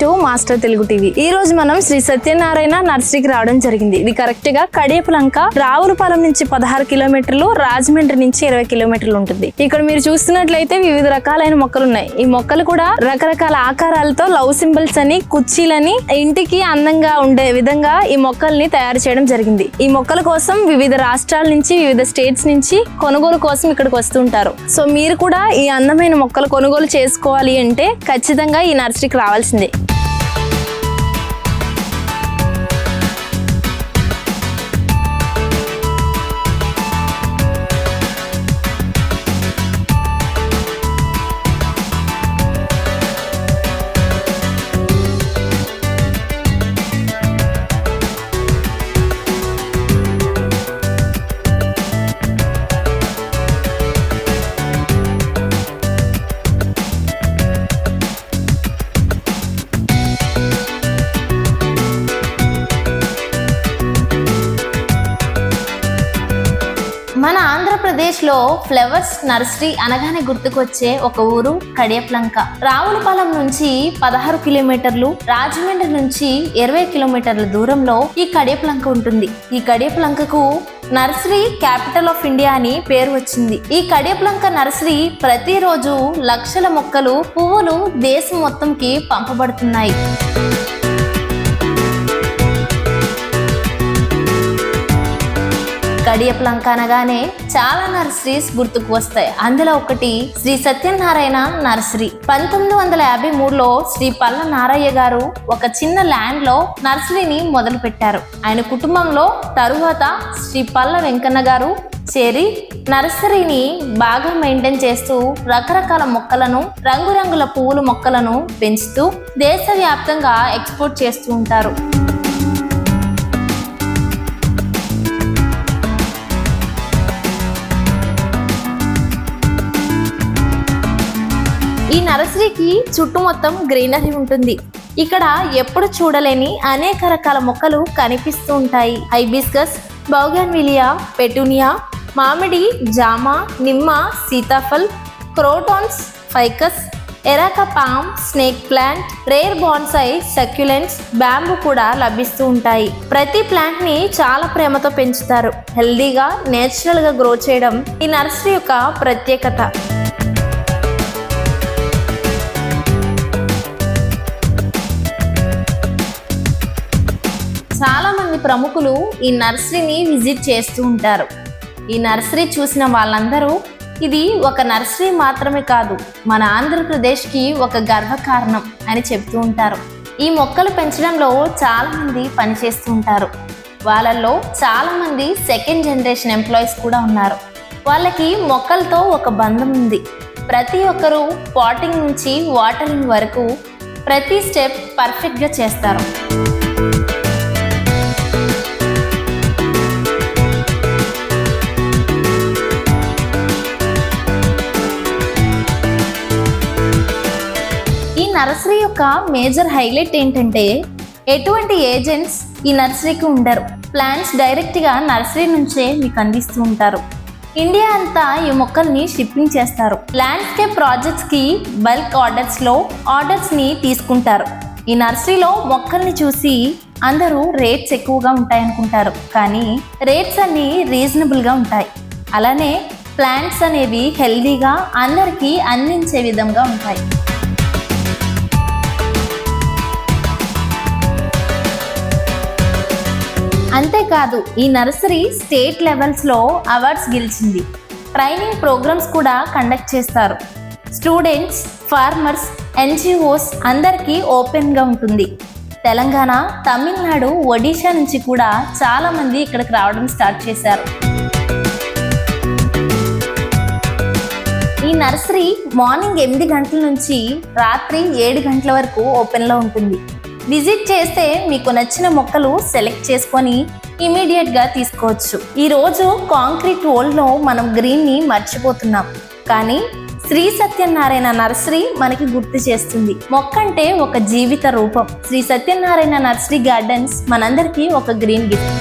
To master Telugu TV. ఈ రోజు మనం శ్రీ సత్యనారాయణ నర్సరీకి రావడం జరిగింది. ఇది కరెక్ట్ గా కడియపులంక, రావులపాలెం నుంచి 16 కిలోమీటర్లు, రాజమండ్రి నుంచి 20 కిలోమీటర్లు ఉంటుంది. ఇక్కడ మీరు చూస్తున్నట్లయితే వివిధ రకాలైన మొక్కలు ఉన్నాయి. ఈ మొక్కలు కూడా రకరకాల ఆకారాలతో లవ్ సింబల్స్ అని, కుర్చీలని, ఇంటికి అందంగా ఉండే విధంగా ఈ మొక్కల్ని తయారు చేయడం జరిగింది. ఈ మొక్కల కోసం వివిధ రాష్ట్రాల నుంచి, వివిధ స్టేట్స్ నుంచి కొనుగోలు కోసం ఇక్కడికి వస్తుంటారు. సో మీరు కూడా ఈ అందమైన మొక్కలు కొనుగోలు చేసుకోవాలి అంటే ఖచ్చితంగా ఈ నర్సరీకి రావాల్సిందే. మన ఆంధ్రప్రదేశ్లో ఫ్లవర్స్ నర్సరీ అనగానే గుర్తుకొచ్చే ఒక ఊరు కడియపులంక. రావులపాలెం నుంచి 16 కిలోమీటర్లు, రాజమండ్రి నుంచి 20 కిలోమీటర్ల దూరంలో ఈ కడియపులంక ఉంటుంది. ఈ కడియపులంకకు నర్సరీ క్యాపిటల్ ఆఫ్ ఇండియా అని పేరు వచ్చింది. ఈ కడియపులంక నర్సరీ ప్రతిరోజు లక్షల మొక్కలు, పువ్వులు దేశం మొత్తంకి పంపబడుతున్నాయి. కడియపులంక అనగానే చాలా నర్సరీస్ గుర్తుకు వస్తాయి. అందులో ఒకటి శ్రీ సత్యనారాయణ నర్సరీ. 1953లో శ్రీ పల్ల నారయ్య గారు ఒక చిన్న ల్యాండ్ లో నర్సరీని మొదలు పెట్టారు. ఆయన కుటుంబంలో తరువాత శ్రీ పల్ల వెంకన్న గారు చేరి నర్సరీని బాగా మెయింటైన్ చేస్తూ రకరకాల మొక్కలను, రంగురంగుల పువ్వుల మొక్కలను పెంచుతూ దేశవ్యాప్తంగా ఎక్స్పోర్ట్ చేస్తూ ఉంటారు. ఈ నర్సరీకి చుట్టూ మొత్తం గ్రీనరీ ఉంటుంది. ఇక్కడ ఎప్పుడు చూడలేని అనేక రకాల మొక్కలు కనిపిస్తూ ఉంటాయి. హైబిస్కస్, బౌగన్విలియా, పెటూనియా, మామిడి, జామ, నిమ్మ, సీతాఫల్, crotons, ficus, areca palm, snake plant, rare bonsai, succulents, bamboo కూడా లభిస్తూ ఉంటాయి. ప్రతి ప్లాంట్ ని చాలా ప్రేమతో పెంచుతారు. హెల్దీగా, నేచురల్ గా గ్రో చేయడం ఈ నర్సరీ యొక్క ప్రత్యేకత. చాలా మంది ప్రముఖులు ఈ నర్సరీని విజిట్ చేస్తూ ఉంటారు. ఈ నర్సరీ చూసిన వాళ్ళందరూ ఇది ఒక నర్సరీ మాత్రమే కాదు, మన ఆంధ్రప్రదేశ్కి ఒక గర్వకారణం అని చెప్తూ ఉంటారు. ఈ మొక్కలు పెంచడంలో చాలా మంది పనిచేస్తూ ఉంటారు. వాళ్ళల్లో చాలా మంది సెకండ్ జనరేషన్ ఎంప్లాయీస్ కూడా ఉన్నారు. వాళ్ళకి మొక్కలతో ఒక బంధం ఉంది. ప్రతి ఒక్కరూ పాటింగ్ నుంచి వాటరింగ్ వరకు ప్రతి స్టెప్ పర్ఫెక్ట్గా చేస్తారు. నర్సరీ యొక్క మేజర్ హైలైట్ ఏంటంటే ఎటువంటి ఏజెంట్స్ ఈ నర్సరీకి ఉండరు. ప్లాంట్స్ డైరెక్ట్గా నర్సరీ నుంచే మీకు అందిస్తూ ఉంటారు. ఇండియా అంతా ఈ మొక్కల్ని షిప్పింగ్ చేస్తారు. ల్యాండ్స్కేప్ ప్రాజెక్ట్స్కి బల్క్ ఆర్డర్స్ని తీసుకుంటారు. ఈ నర్సరీలో మొక్కల్ని చూసి అందరూ రేట్స్ ఎక్కువగా ఉంటాయనుకుంటారు, కానీ రేట్స్ అన్నీ రీజనబుల్గా ఉంటాయి. అలానే ప్లాంట్స్ అనేవి హెల్దీగా అందరికీ అందించే విధంగా ఉంటాయి. అంతేకాదు ఈ నర్సరీ స్టేట్ లెవెల్స్లో అవార్డ్స్ గెలిచింది. ట్రైనింగ్ ప్రోగ్రామ్స్ కూడా కండక్ట్ చేస్తారు. స్టూడెంట్స్, ఫార్మర్స్, ఎన్జిఓస్ అందరికీ ఓపెన్గా ఉంటుంది. తెలంగాణ, తమిళనాడు, ఒడిషా నుంచి కూడా చాలామంది ఇక్కడికి రావడం స్టార్ట్ చేశారు. ఈ నర్సరీ మార్నింగ్ 8 గంటల నుంచి రాత్రి 7 గంటల వరకు ఓపెన్లో ఉంటుంది. విజిట్ చేస్తే మీకు నచ్చిన మొక్కలు సెలెక్ట్ చేసుకొని ఇమీడియట్గా తీసుకోవచ్చు. ఈరోజు కాంక్రీట్ వరల్డ్లో మనం గ్రీన్ని మర్చిపోతున్నాం, కానీ శ్రీ సత్యనారాయణ నర్సరీ మనకి గుర్తు చేస్తుంది. మొక్క అంటే ఒక జీవిత రూపం. శ్రీ సత్యనారాయణ నర్సరీ గార్డెన్స్ మనందరికీ ఒక గ్రీన్ గిఫ్ట్.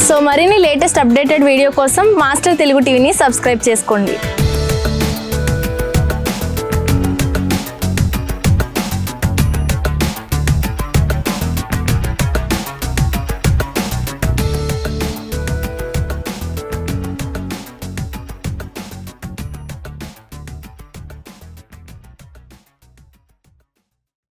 సో మరిన్ని లేటెస్ట్ అప్డేటెడ్ వీడియో కోసం మాస్టర్ తెలుగు టీవీని సబ్స్క్రైబ్ చేసుకోండి.